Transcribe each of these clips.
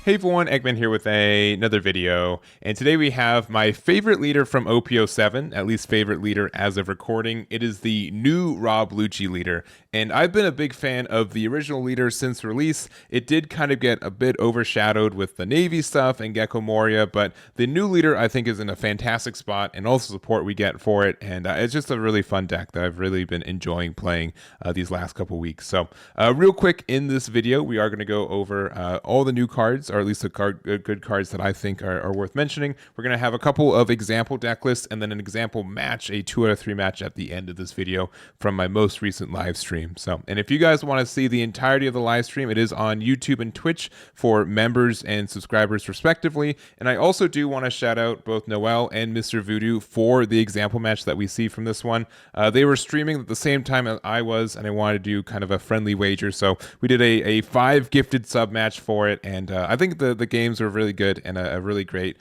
Hey everyone, Eggman here with another video, and today we have my favorite leader from OP07, at least favorite leader as of recording. It is the new Rob Lucci leader, and I've been a big fan of the original leader since release. It did kind of get a bit overshadowed with the Navy stuff and Gecko Moria, but the new leader I think is in a fantastic spot, and also support we get for it, and it's just a really fun deck that I've really been enjoying playing these last couple weeks. So real quick in this video, we are going to go over all the new cards, or at least the good cards that I think are worth mentioning. We're going to have a couple of example deck lists and then an example match, a 2 out of 3 match at the end of this video from my most recent live stream. So, and if you guys want to see the entirety of the live stream, it is on YouTube and Twitch for members and subscribers respectively. And I also do want to shout out both Noel and Mr. Voodoo for the example match that we see from this one. They were streaming at the same time as I was, and I wanted to do kind of a friendly wager. So we did a 5 gifted sub match for it, and I think the games are really good and a really great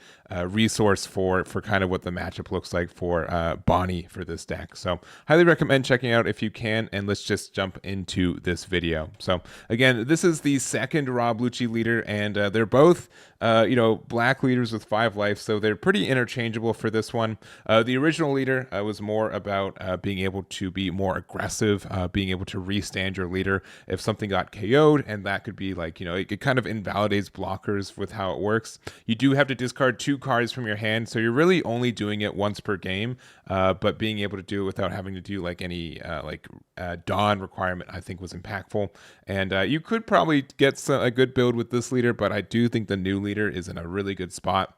resource for kind of what the matchup looks like for Bonnie for this deck. So highly recommend checking out if you can, and let's just jump into this video. So again, this is the second Rob Lucci leader, and they're both black leaders with 5 life, so they're pretty interchangeable for this one. The original leader was more about being able to be more aggressive, being able to restand your leader if something got KO'd, and that could be like, it kind of invalidates blockers with how it works. You do have to discard 2 cards from your hand, so you're really only doing it once per game, but being able to do it without having to do like any Dawn requirement, I think was impactful. And you could probably get a good build with this leader, but I do think the new leader is in a really good spot.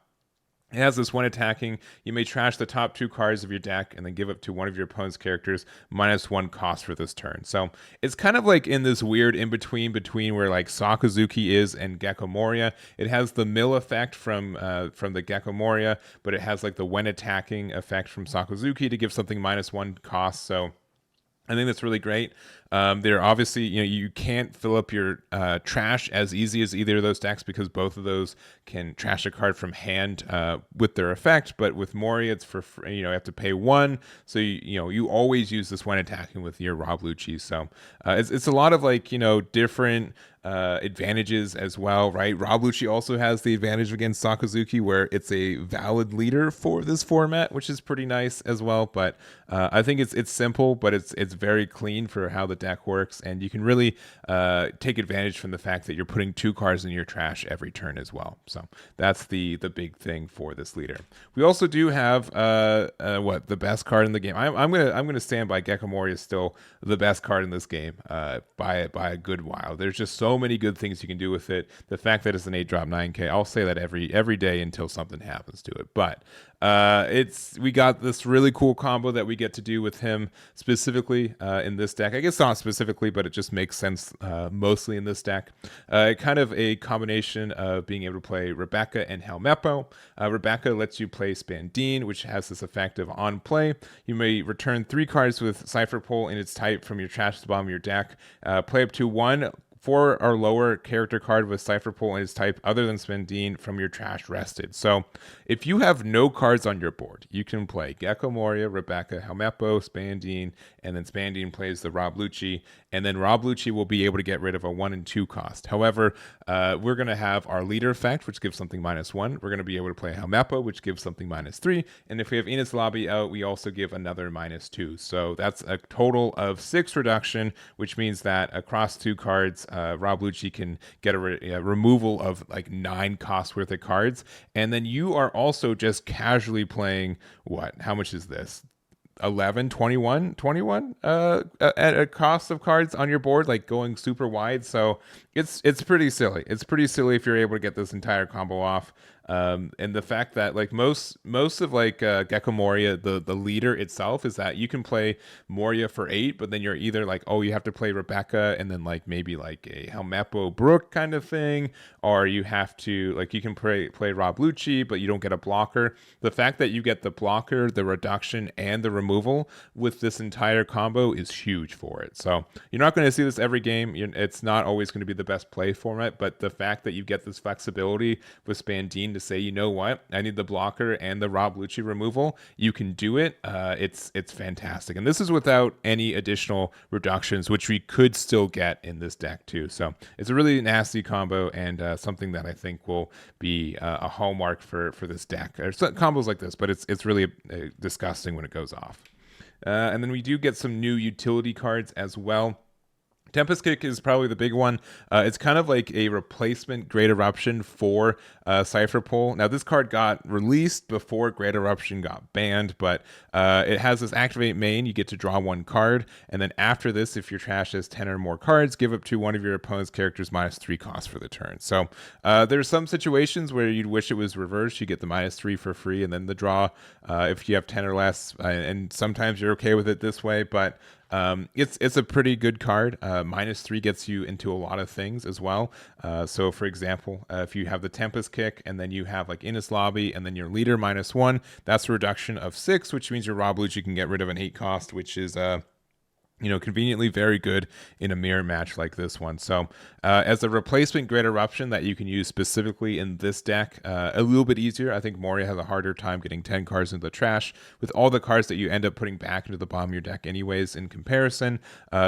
It has this when attacking, you may trash the top 2 cards of your deck and then give up to one of your opponent's characters -1 cost for this turn. So it's kind of like in this weird in-between where like Sakazuki is and Gecko Moria. It has the mill effect from the Gecko Moria, but it has like the when attacking effect from Sakazuki to give something -1 cost. So I think that's really great. They're obviously, you can't fill up your trash as easy as either of those decks because both of those can trash a card from hand with their effect. But with Moria, it's for free, you have to pay 1. So you always use this when attacking with your Rob Lucci. So it's a lot of like different advantages as well, right? Rob Lucci also has the advantage against Sakazuki where it's a valid leader for this format, which is pretty nice as well. But I think it's simple, but it's very clean for how the deck works, and you can really take advantage from the fact that you're putting 2 cards in your trash every turn as well. So that's the big thing for this leader. We also do have the best card in the game. I'm gonna stand by Gecko Moria is still the best card in this game by a good while. There's just so many good things you can do with it. The fact that it's an 8-drop 9K, I'll say that every day until something happens to it. But we got this really cool combo that we get to do with him specifically in this deck. I guess not specifically, but it just makes sense mostly in this deck. Kind of a combination of being able to play Rebecca and Helmeppo. Rebecca lets you play Spandine, which has this effect of on play. You may return 3 cards with Cipher Pull in its type from your trash to the bottom of your deck. Play up to 1 4 or lower character card with Cipher Pull in its type other than Spandine from your trash rested. So if you have no cards on your board, you can play Gecko Moria, Rebecca, Helmeppo, Spandine, and then Spandine plays the Rob Lucci, and then Rob Lucci will be able to get rid of a 1 and 2 cost. However, we're going to have our leader effect, which gives something -1. We're going to be able to play Helmeppo, which gives something -3. And if we have Enos Lobby out, we also give another -2. So that's a total of 6 reduction, which means that across 2 cards, Rob Lucci can get a removal of like 9 cost worth of cards. And then you are also just casually playing how much is this? 11, 21 at a cost of cards on your board, like going super wide. So it's pretty silly. It's pretty silly if you're able to get this entire combo off. And the fact that like most of like Gecko Moria, the leader itself is that you can play Moria for 8, but then you're either like, oh, you have to play Rebecca and then like maybe like a Helmeppo Brook kind of thing, or you have to like you can play Rob Lucci, but you don't get a blocker. The fact that you get the blocker, the reduction, and the removal with this entire combo is huge for it. So you're not going to see this every game. It's not always going to be the best play format, but the fact that you get this flexibility with Spandine to say, you know what, I need the blocker and the Rob Lucci removal, you can do it. It's fantastic. And this is without any additional reductions, which we could still get in this deck too. So it's a really nasty combo, and something that I think will be a hallmark for this deck. There's combos like this, but it's really disgusting when it goes off. And then we do get some new utility cards as well. Tempest Kick is probably the big one. It's kind of like a replacement Great Eruption for Cypher Pull. Now, this card got released before Great Eruption got banned, but it has this activate main. You get to draw one card, and then after this, if your trash has 10 or more cards, give up to one of your opponent's characters -3 cost for the turn. So there's some situations where you'd wish it was reversed. You get the -3 for free, and then the draw if you have 10 or less, and sometimes you're okay with it this way, but it's a pretty good card. -3 gets you into a lot of things as well. So for example, if you have the Tempest Kick and then you have like Innis Lobby and then your leader -1, that's a reduction of 6, which means your Rob Lucci can get rid of an 8 cost, which is conveniently very good in a mirror match like this one. So as a replacement Great Eruption that you can use specifically in this deck, a little bit easier. I think Moria has a harder time getting 10 cards into the trash with all the cards that you end up putting back into the bottom of your deck anyways in comparison.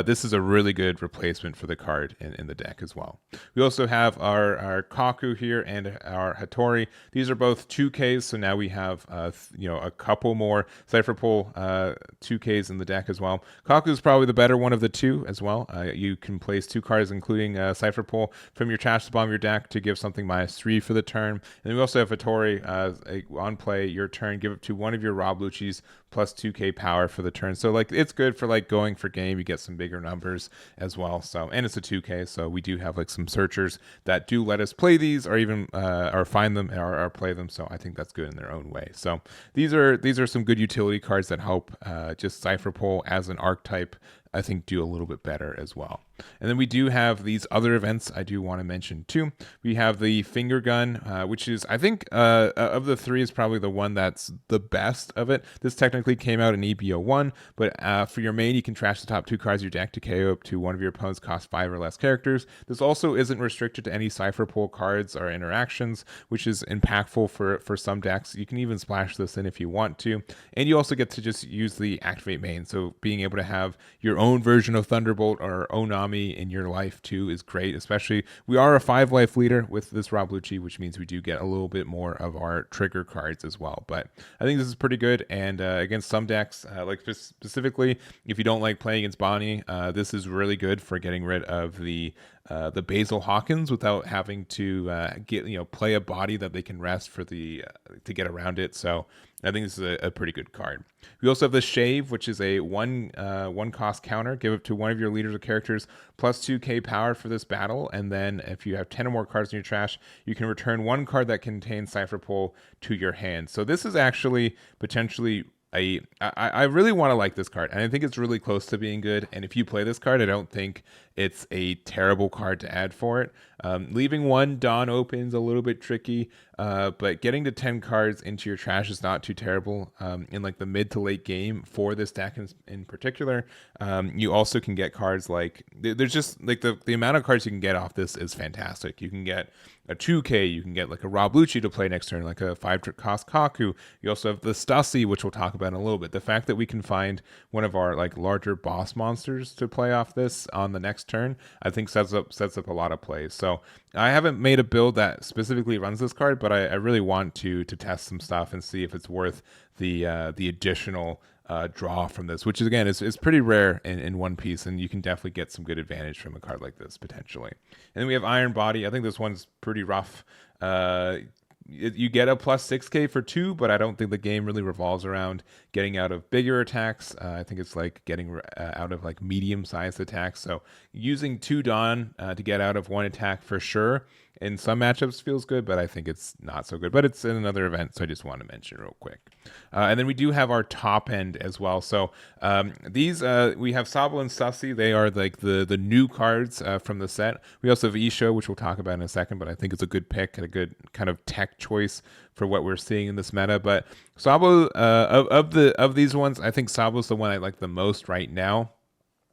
This is a really good replacement for the card in the deck as well. We also have our Kaku here and our Hattori. These are both 2Ks, so now we have a couple more Cypher Pull 2Ks in the deck as well. Kaku is probably the better one of the two as well. You can place 2 cards, including Cypher Pull, from your trash to the bottom of your deck to give something -3 for the turn. And then we also have Hattori on play your turn, give it to one of your Rob Lucci's plus 2k power for the turn. So like it's good for like going for game. You get some bigger numbers as well. So, and it's a 2k, so we do have like some searchers that do let us play these or even or find them or play them. So I think that's good in their own way. So these are some good utility cards that help just Cypher Pull as an archetype, I think, do a little bit better as well. And then we do have these other events I do want to mention too. We have the Finger Gun, which is, I think, of the 3 is probably the one that's the best of it. This technically came out in EBO1, but for your main, you can trash the top 2 cards of your deck to KO up to one of your opponent's cost 5 or less characters. This also isn't restricted to any Cypher Pull cards or interactions, which is impactful for some decks. You can even splash this in if you want to. And you also get to just use the activate main. So being able to have your own version of Thunderbolt or Onami in your life too is great. Especially, we are a 5-life leader with this Rob Lucci, which means we do get a little bit more of our trigger cards as well. But I think this is pretty good, and against some decks, like specifically if you don't like playing against Bonnie, this is really good for getting rid of the Basil Hawkins without having to play a body that they can rest for the to get around it. So I think this is a pretty good card. We also have the Shave, which is a one cost counter. Give it to one of your leaders or characters plus 2k power for this battle, and then if you have 10 or more cards in your trash, you can return one card that contains Cypher Pull to your hand. So this is actually potentially I really want to like this card, and I think it's really close to being good. And if you play this card, I don't think it's a terrible card to add for it. Leaving one Dawn open is a little bit tricky, but getting to 10 cards into your trash is not too terrible in like the mid to late game for this deck in particular. You also can get cards like, there's just like the amount of cards you can get off this is fantastic. You can get a 2k, you can get like a Rob Lucci to play next turn, like a 5-cost Kaku. You also have the Stussy, which we'll talk about in a little bit. The fact that we can find one of our like larger boss monsters to play off this on the next turn, I think sets up a lot of plays. So I haven't made a build that specifically runs this card, but I really want to test some stuff and see if it's worth the additional draw from this, which is again is pretty rare in one piece, and you can definitely get some good advantage from a card like this potentially. And then we have Iron Body. I think this one's pretty rough. You get a plus 6k for 2, but I don't think the game really revolves around getting out of bigger attacks. I think it's like getting out of like medium-sized attacks. So using 2 Dawn to get out of 1 attack for sure in some matchups feels good, but I think it's not so good. But it's in another event, so I just want to mention real quick. And then we do have our top end as well. So these we have Sabo and Sussy. They are like the new cards from the set. We also have Isho, which we'll talk about in a second, but I think it's a good pick and a good kind of tech choice for what we're seeing in this meta. But Sabo, of these ones, I think Sabo's the one I like the most right now.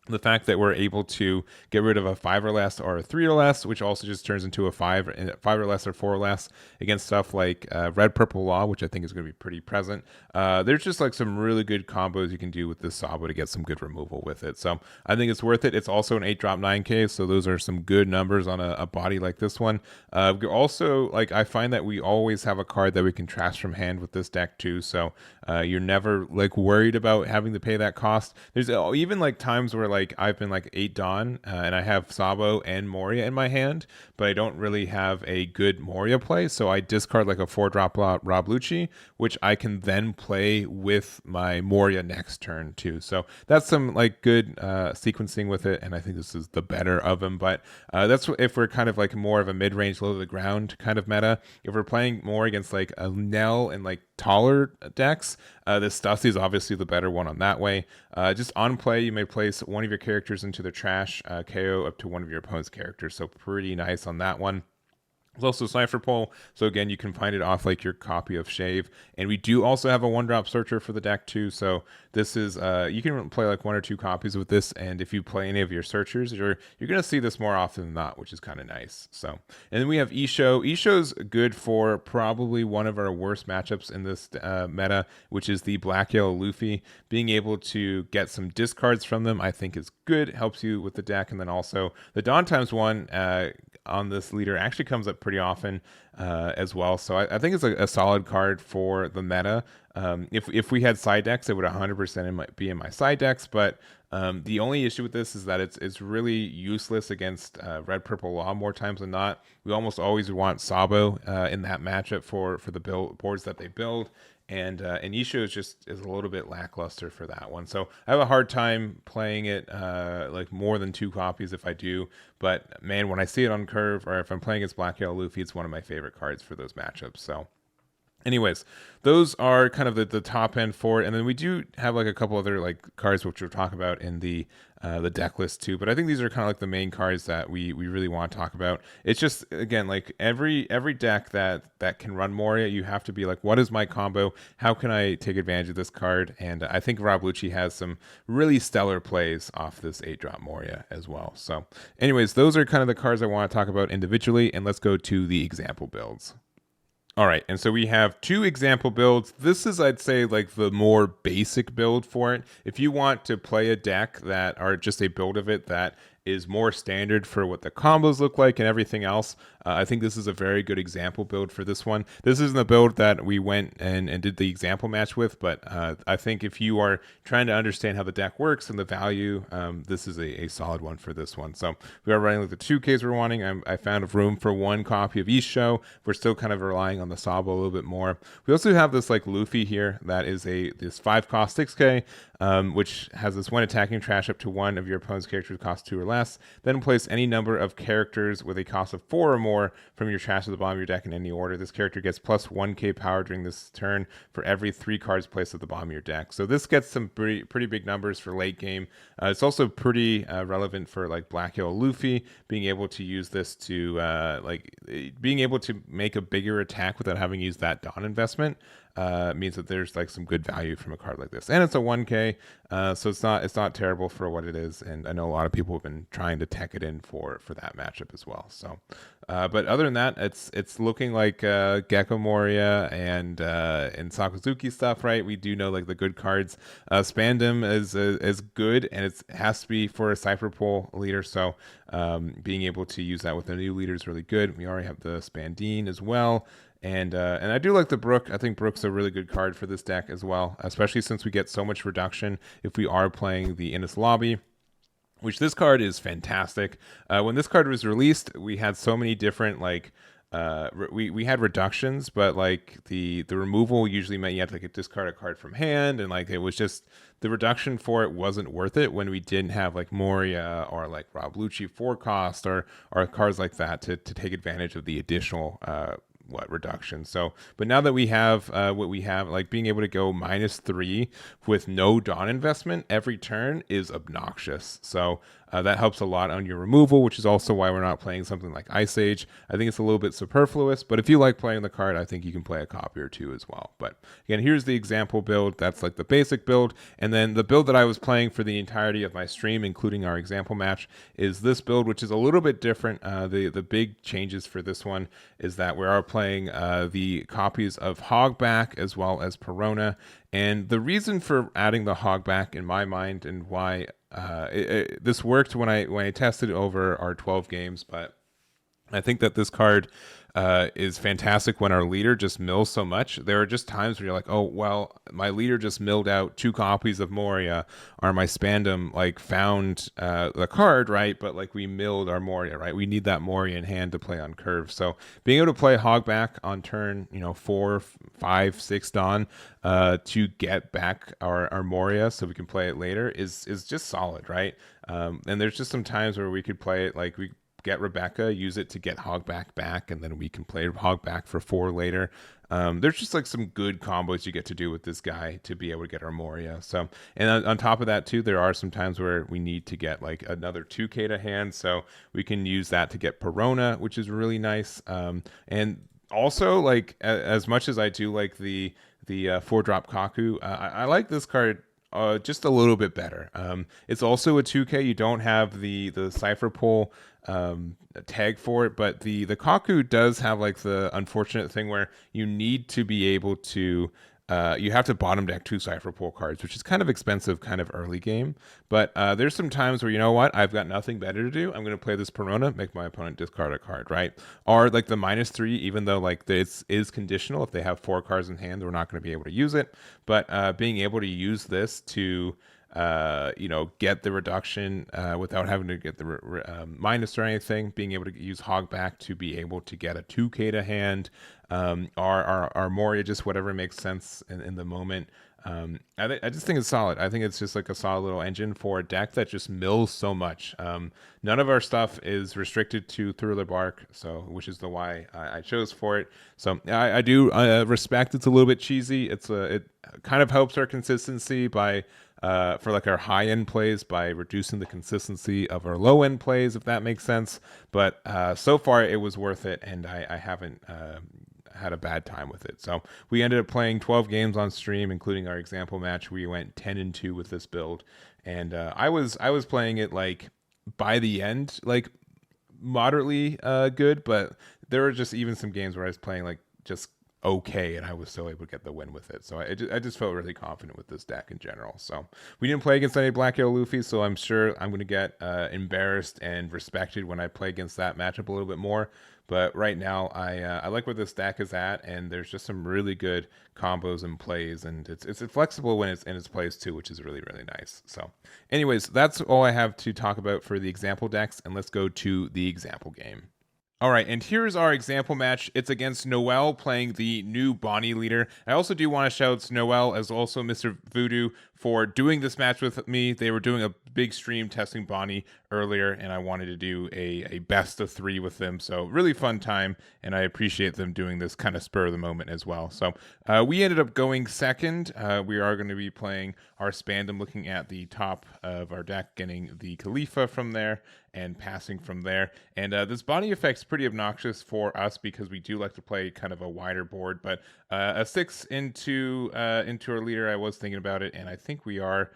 The fact that we're able to get rid of a 5 or less or a 3 or less, which also just turns into a 5 or less or 4 or less against stuff like red purple law, which I think is going to be pretty present. There's just like some really good combos you can do with this Sabo to get some good removal with it. So I think it's worth it. It's also an 8 drop 9k, so those are some good numbers on a body like this one. Also, like, I find that we always have a card that we can trash from hand with this deck too, so you're never like worried about having to pay that cost. There's even like times where like I've been like 8 Dawn and I have Sabo and Moria in my hand, but I don't really have a good Moria play, so I discard like a 4 drop Rob Lucci, which I can then play with my Moria next turn too. So that's some like good sequencing with it, and I think this is the better of them. But that's if we're kind of like more of a mid-range, low to the ground kind of meta. If we're playing more against like a Nell and like taller decks, this Stussy is obviously the better one on that way. Just on play, you may place one of your characters into the trash, KO up to one of your opponent's characters, so pretty nice on that one. There's also Cipher Pole, so again, you can find it off like your copy of Shave. And we do also have a 1-drop searcher for the deck too, so this is, you can play like 1 or 2 copies with this, and if you play any of your searchers, you're going to see this more often than not, which is kind of nice. So, and then we have Isho. Isho's good for probably one of our worst matchups in this meta, which is the Black-Yellow Luffy. Being able to get some discards from them, I think is good, helps you with the deck, and then also the Dawn times 1 on this leader actually comes up pretty often as well. So I think it's a solid card for the meta. If we had side decks, it would 100% be in my side decks, but the only issue with this is that it's really useless against red purple law more times than not. We almost always want Sabo in that matchup for the boards that they build. And Isho is a little bit lackluster for that one. So I have a hard time playing it like more than 2 copies if I do. But man, when I see it on curve, or if I'm playing against Black Yellow Luffy, it's one of my favorite cards for those matchups. So anyways, those are kind of the top end for it, and then we do have like a couple other like cards which we'll talk about in the deck list too. But I think these are kind of like the main cards that we really want to talk about. It's just, again, like every deck that can run Moria, you have to be like, what is my combo? How can I take advantage of this card? And I think Rob Lucci has some really stellar plays off this 8-drop Moria as well. So, anyways, those are kind of the cards I want to talk about individually, and let's go to the example builds. All right, and so we have 2 example builds. This is, I'd say, like the more basic build for it. If you want to play a deck that, or just a build of it that is more standard for what the combos look like and everything else, I think this is a very good example build for this one. This isn't the build that we went and did the example match with, but I think if you are trying to understand how the deck works and the value, this is a solid one for this one. So we are running like the 2Ks we're wanting. I found room for 1 copy of Isho. We're still kind of relying on the Sabo a little bit more. We also have this like Luffy here that is this 5 cost 6K, which has this 1 attacking trash up to one of your opponent's characters cost 2 or less. Then place any number of characters with a cost of 4 or more from your trash to the bottom of your deck in any order. This character gets plus 1k power during this turn for every 3 cards placed at the bottom of your deck. So this gets some pretty big numbers for late game. It's also pretty relevant for like Black Yellow Luffy, being able to use this to being able to make a bigger attack without having used that Dawn investment. Means that there's like some good value from a card like this, and it's a 1k, so it's not terrible for what it is. And I know a lot of people have been trying to tech it in for that matchup as well. So, but other than that, it's looking like Gecko Moria and Sakazuki stuff, right? We do know like the good cards. Spandam is good, and it has to be for a Cipher Pole leader. So being able to use that with a new leader is really good. We already have the Spandine as well. And I do like the Brook. I think Brook's a really good card for this deck as well, especially since we get so much reduction if we are playing the Innis Lobby, which this card is fantastic. When this card was released, we had so many different like we had reductions, but like the removal usually meant you had to like discard a card from hand, and like it was just the reduction for it wasn't worth it when we didn't have like Moria or like Rob Lucci 4 cost or cards like that to take advantage of the additional reduction. So, but now that we have what we have, like being able to go -3 with no Dawn investment every turn is obnoxious. So that helps a lot on your removal, which is also why we're not playing something like Ice Age. I think it's a little bit superfluous, but if you like playing the card, I think you can play a copy or two as well. But again, here's the example build. That's like the basic build. And then the build that I was playing for the entirety of my stream, including our example match, is this build, which is a little bit different. The big changes for this one is that we are playing the copies of Hogback as well as Perona. And the reason for adding the Hogback in my mind and why this worked when I tested over our 12 games, but I think that this card is fantastic when our leader just mills so much. There are just times where you're like, oh, well, my leader just milled out 2 copies of Moria, or my Spandam like found the card, right? But like we milled our Moria, right? We need that Moria in hand to play on curve. So being able to play Hogback on turn, 4, 5, 6 Dawn to get back our Moria so we can play it later is just solid, right? And there's just some times where we could play it like we get Rebecca, use it to get Hogback back, and then we can play Hogback for 4 later. There's just like some good combos you get to do with this guy to be able to get our Moria. So, and on top of that too, there are some times where we need to get like another 2k to hand, so we can use that to get Perona, which is really nice. And also, like as much as I do like the 4-drop Kaku, I like this card just a little bit better. It's also a 2k. You don't have the Cypher Pull tag for it, but the Kaku does have like the unfortunate thing where you need to be able to you have to bottom deck 2 Cypher Pull cards, which is kind of expensive kind of early game. But there's some times where, you know what, I've got nothing better to do. I'm going to play this Perona, make my opponent discard a card, right? Or like the -3, even though like this is conditional. If they have 4 cards in hand, we're not going to be able to use it. But being able to use this to get the reduction without having to get the minus or anything, being able to use Hogback to be able to get a 2k to hand, our Moria, just whatever makes sense in the moment. I just think it's solid. I think it's just like a solid little engine for a deck that just mills so much. None of our stuff is restricted to Thriller Bark, so which is the why I chose for it. So I do respect it's a little bit cheesy. It kind of helps our consistency by for like our high end plays by reducing the consistency of our low end plays, if that makes sense. But so far it was worth it, and I haven't had a bad time with it. So we ended up playing 12 games on stream, including our example match. We went 10-2 with this build, and I was playing it like by the end like moderately good, but there were just even some games where I was playing like just okay, and I was still able to get the win with it. So I just felt really confident with this deck in general. So we didn't play against any Black Yellow Luffy, so I'm sure I'm going to get embarrassed and respected when I play against that matchup a little bit more. But right now, I like where this deck is at, and there's just some really good combos and plays, and it's flexible when it's in its plays too, which is really, really nice. So anyways, that's all I have to talk about for the example decks, and let's go to the example game. All right, and here's our example match. It's against Noel playing the new Bonnie leader. I also do want to shout out to Noel as also Mr. Voodoo for doing this match with me. They were doing a big stream testing Bonnie earlier, and I wanted to do a best of 3 with them. So really fun time, and I appreciate them doing this kind of spur of the moment as well. So we ended up going second. We are going to be playing our Spandam, looking at the top of our deck, getting the Khalifa from there and passing from there. And this Bonnie effect's pretty obnoxious for us because we do like to play kind of a wider board, but a 6 into our leader, I was thinking about it, and I think we are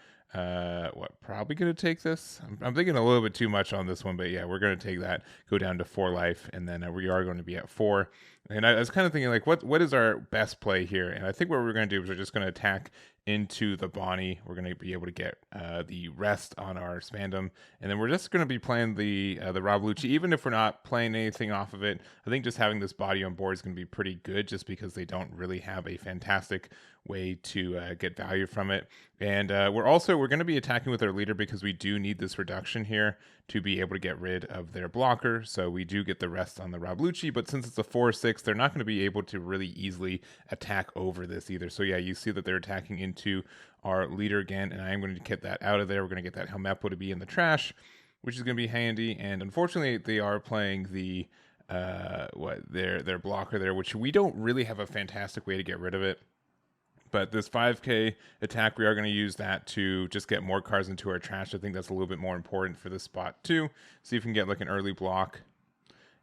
probably gonna take this. I'm thinking a little bit too much on this one, but yeah, we're gonna take that, go down to 4 life, and then we are going to be at 4. And I was kind of thinking like, what is our best play here? And I think what we're gonna do is we're just gonna attack into the Bonnie. We're gonna be able to get the rest on our Spandam, and then we're just gonna be playing the Rob Lucci. Even if we're not playing anything off of it, I think just having this body on board is gonna be pretty good, just because they don't really have a fantastic way to get value from it. And we're going to be attacking with our leader because we do need this reduction here to be able to get rid of their blocker. So we do get the rest on the Rob Lucci, but since it's a 4/6, they're not going to be able to really easily attack over this either. So yeah, you see that they're attacking into our leader again, and I am going to get that out of there. We're going to get that Helmeppo to be in the trash, which is going to be handy. And unfortunately, they are playing the their blocker there, which we don't really have a fantastic way to get rid of it. But this 5k attack, we are going to use that to just get more cards into our trash. I think that's a little bit more important for this spot too. See if we can get like an early block.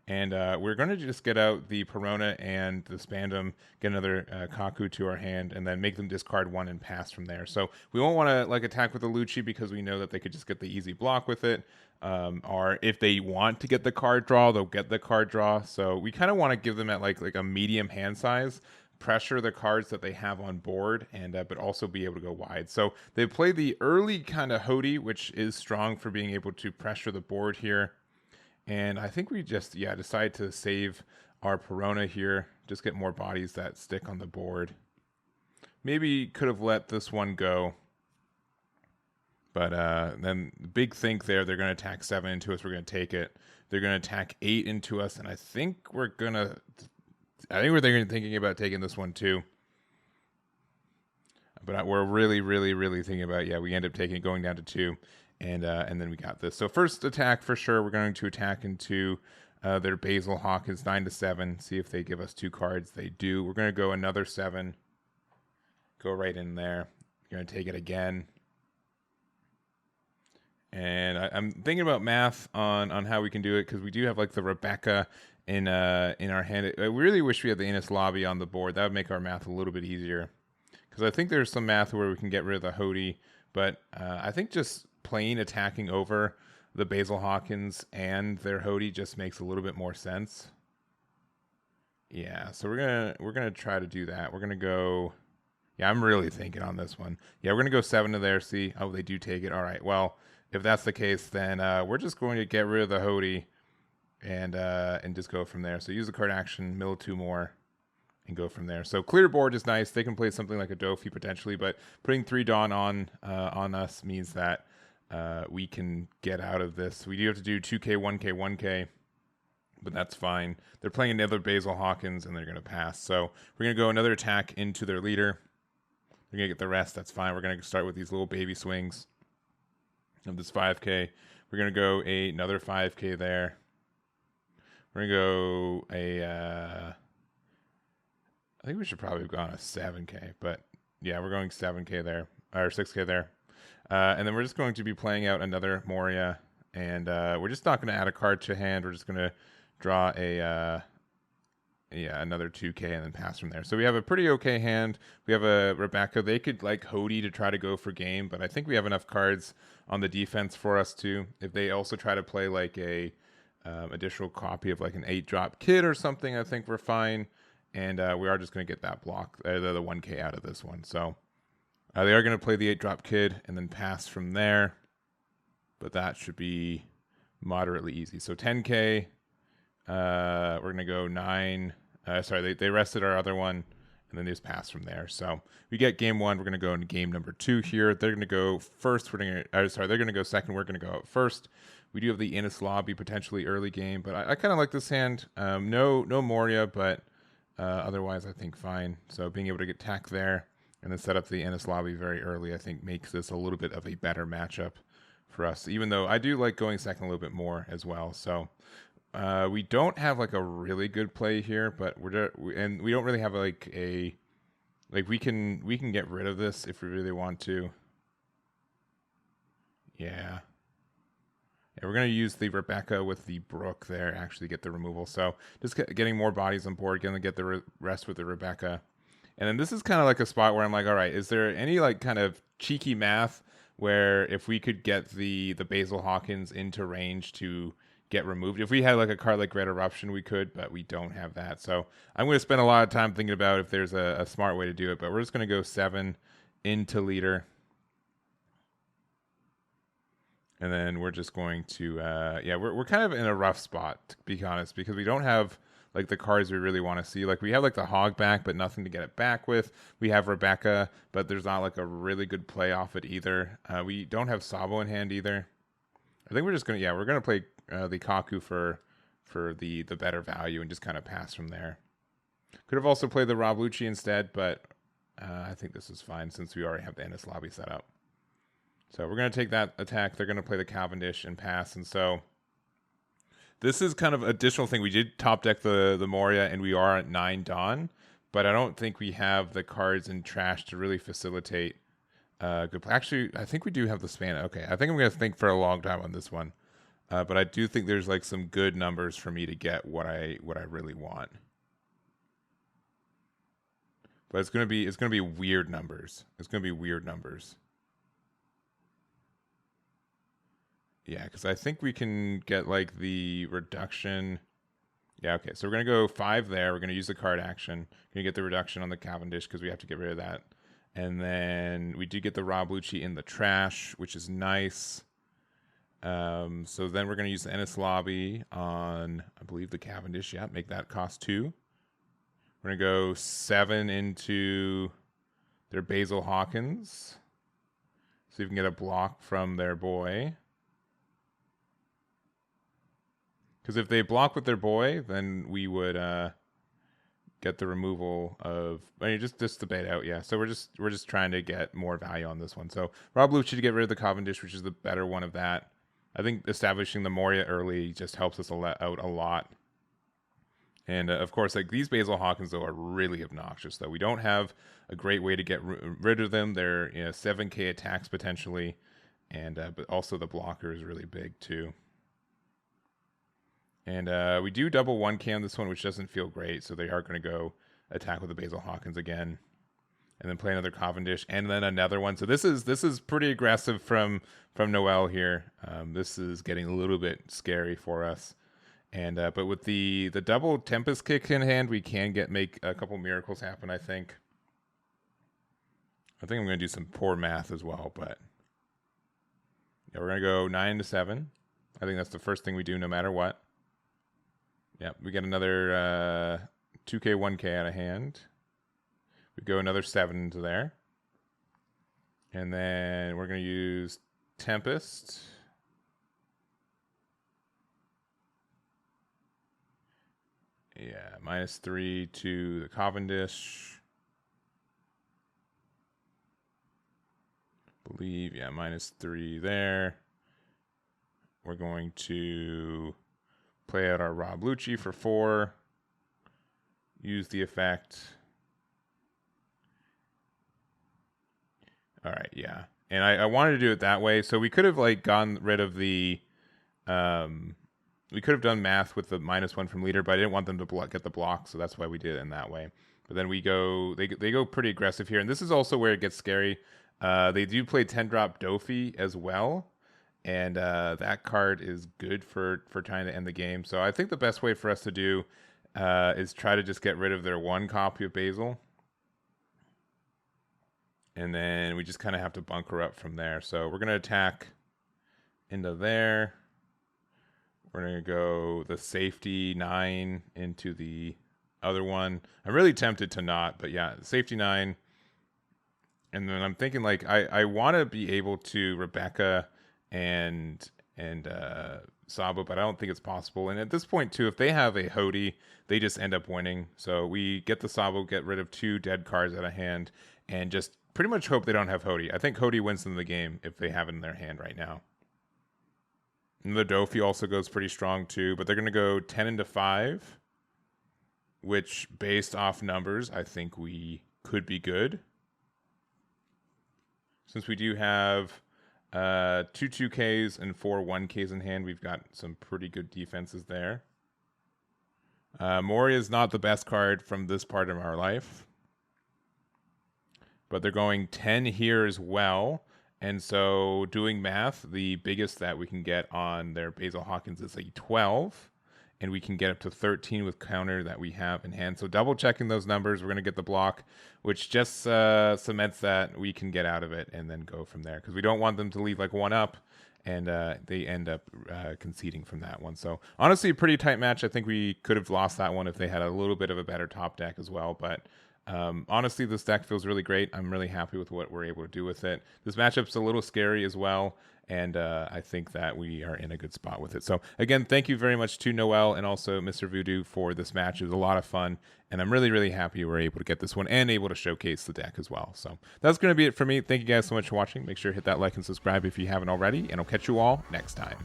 And we're going to just get out the Perona and the Spandam, get another Kaku to our hand, and then make them discard one and pass from there. So we won't want to like attack with the Lucci because we know that they could just get the easy block with it. Or if they want to get the card draw, they'll get the card draw. So we kind of want to give them at like a medium hand size, pressure the cards that they have on board, and but also be able to go wide. So they play the early kind of Hody, which is strong for being able to pressure the board here. And I think we just, decide to save our Perona here. Just get more bodies that stick on the board. Maybe could have let this one go. But then big think there, they're going to attack 7 into us. We're going to take it. They're going to attack 8 into us. And I think we're thinking about taking this one too. But we're really, really, really thinking about, we end up going down to 2. And then we got this. So first attack for sure, we're going to attack into their Basil Hawkins 9-7. See if they give us 2 cards. They do. We're going to go another 7. Go right in there. We're going to take it again. And I'm thinking about math on how we can do it because we do have like the Rebecca in our hand. I really wish we had the Innis Lobby on the board. That would make our math a little bit easier. Because I think there's some math where we can get rid of the Hody. But I think just plain attacking over the Basil Hawkins and their Hody just makes a little bit more sense. Yeah, so we're gonna try to do that. We're gonna go. Yeah, I'm really thinking on this one. Yeah, we're gonna go 7 to there. See, oh, they do take it. All right. Well, if that's the case, then we're just going to get rid of the Hody and just go from there. So use the card action, mill 2 more. And go from there. So clear board is nice. They can play something like a Dofi potentially, but putting 3 Dawn on us means that we can get out of this. We do have to do 2k, 1k, 1k, but that's fine. They're playing another Basil Hawkins, and they're going to pass. So we're going to go another attack into their leader. They're going to get the rest. That's fine. We're going to start with these little baby swings of this 5k. We're going to go another 5k there. We're going to go I think we should probably have gone a 7k, but yeah, we're going 7k there, or 6k there. And then we're just going to be playing out another Moria, and we're just not going to add a card to hand. We're just going to draw another 2k and then pass from there. So we have a pretty okay hand. We have a Rebecca. They could like Hody to try to go for game, but I think we have enough cards on the defense for us too. If they also try to play like a additional copy of like an 8-drop kid or something, I think we're fine. And we are just going to get that block, the 1k out of this one. So they are going to play the 8-drop kid and then pass from there. But that should be moderately easy. So 10k, we're going to go 9. They rested our other one, and then they just pass from there. So we get game 1. We're going to go into game number 2 here. They're going to go first. They're going to go second. We're going to go out first. We do have the Innis Lobby potentially early game, but I kind of like this hand. No Moria, but... otherwise, I think fine. So being able to get attack there and then set up the Innis Lobby very early, I think makes this a little bit of a better matchup for us. Even though I do like going second a little bit more as well. So we don't have like a really good play here, but we don't really have like we can get rid of this if we really want to. Yeah. Yeah, we're going to use the Rebecca with the Brook there, actually get the removal. So just getting more bodies on board, going to get the rest with the Rebecca. And then this is kind of like a spot where I'm like, all right, is there any like kind of cheeky math where if we could get the Basil Hawkins into range to get removed? If we had like a card like Red Eruption, we could, but we don't have that. So I'm going to spend a lot of time thinking about if there's a smart way to do it, but we're just going to go 7 into leader. And then we're just going to, we're kind of in a rough spot, to be honest, because we don't have like the cards we really want to see. Like we have like the Hog back, but nothing to get it back with. We have Rebecca, but there's not like a really good play off it either. We don't have Sabo in hand either. I think we're just going to, we're going to play the Kaku for the better value and just kind of pass from there. Could have also played the Rob Lucci instead, but I think this is fine since we already have the Innis Lobby set up. So we're going to take that attack. They're going to play the Cavendish and pass. And so This is kind of additional thing. We did top deck the Moria, and we are at 9 Dawn, but I don't think we have the cards in trash to really facilitate good play. Actually, I think we do have the span. Okay, I think I'm going to think for a long time on this one. But I do think there's like some good numbers for me to get what I really want. But it's gonna be weird numbers. It's gonna be weird numbers. Yeah, because I think we can get like the reduction. Yeah, okay. So we're gonna go 5 there. We're gonna use the card action. Gonna get the reduction on the Cavendish because we have to get rid of that. And then we do get the Rob Lucci in the trash, which is nice. So then we're going to use the Ennis Lobby on, I believe, the Cavendish. Yeah, make that cost 2. We're going to go 7 into their Basil Hawkins. See if we can get a block from their boy. Because if they block with their boy, then we would get the removal of. I mean, just debate out, yeah. So we're just trying to get more value on this one. So Rob Lucci to get rid of the Cavendish, which is the better one of that. I think establishing the Moria early just helps us out a lot. And of course, like these Basil Hawkins though are really obnoxious. Though we don't have a great way to get rid of them. They're 7K attacks potentially, and but also the blocker is really big too. And we do double 1K on this one, which doesn't feel great. So they are going to go attack with the Basil Hawkins again, and then play another Cavendish, and then another one. So this is pretty aggressive from Noel here. This is getting a little bit scary for us. And but with the double Tempest kick in hand, we can make a couple miracles happen. I think I'm going to do some poor math as well, but yeah, we're going to go 9 to 7. I think that's the first thing we do, no matter what. Yeah, we get another 2K, 1K out of hand. We go another 7 into there, and then we're going to use Tempest. Yeah, -3 to the Cavendish. Believe, yeah, -3 there. We're going to play out our Rob Lucci for 4. Use the effect. All right, yeah. And I wanted to do it that way. So we could have like gotten rid of the we could have done math with the -1 from leader, but I didn't want them to get the block, so that's why we did it in that way. But then we go, they go pretty aggressive here, and this is also where it gets scary. They do play 10-drop Dofi as well, and that card is good for trying to end the game. So I think the best way for us to do is try to just get rid of their 1 copy of Basil. And then we just kind of have to bunker up from there. So we're going to attack into there. We're going to go the safety 9 into the other one. I'm really tempted to not, but yeah, safety 9. And then I'm thinking like I want to be able to Rebecca and Sabo, but I don't think it's possible. And at this point too, if they have a Hody, they just end up winning. So we get the Sabo, get rid of 2 dead cards out of hand, and just pretty much hope they don't have Hody. I think Hody wins them the game if they have it in their hand right now. And the Dofi also goes pretty strong too, but they're going to go 10 into 5, which based off numbers, I think we could be good. Since we do have 2 2Ks and 4 1Ks in hand, we've got some pretty good defenses there. Moria is not the best card from this part of our life, but they're going 10 here as well. And so doing math, the biggest that we can get on their Basil Hawkins is a 12, and we can get up to 13 with counter that we have in hand. So double checking those numbers, we're going to get the block, which just cements that we can get out of it and then go from there, because we don't want them to leave like 1 up, and they end up conceding from that one. So honestly, a pretty tight match. I think we could have lost that one if they had a little bit of a better top deck as well, but honestly, this deck feels really great. I'm really happy with what we're able to do with it. This matchup's a little scary as well, and I think that we are in a good spot with it. So again, thank you very much to Noel and also Mr. Voodoo for this match. It was a lot of fun, and I'm really, really happy we're able to get this one and able to showcase the deck as well. So that's going to be it for me. Thank you guys so much for watching. Make sure to hit that like and subscribe if you haven't already, and I'll catch you all next time.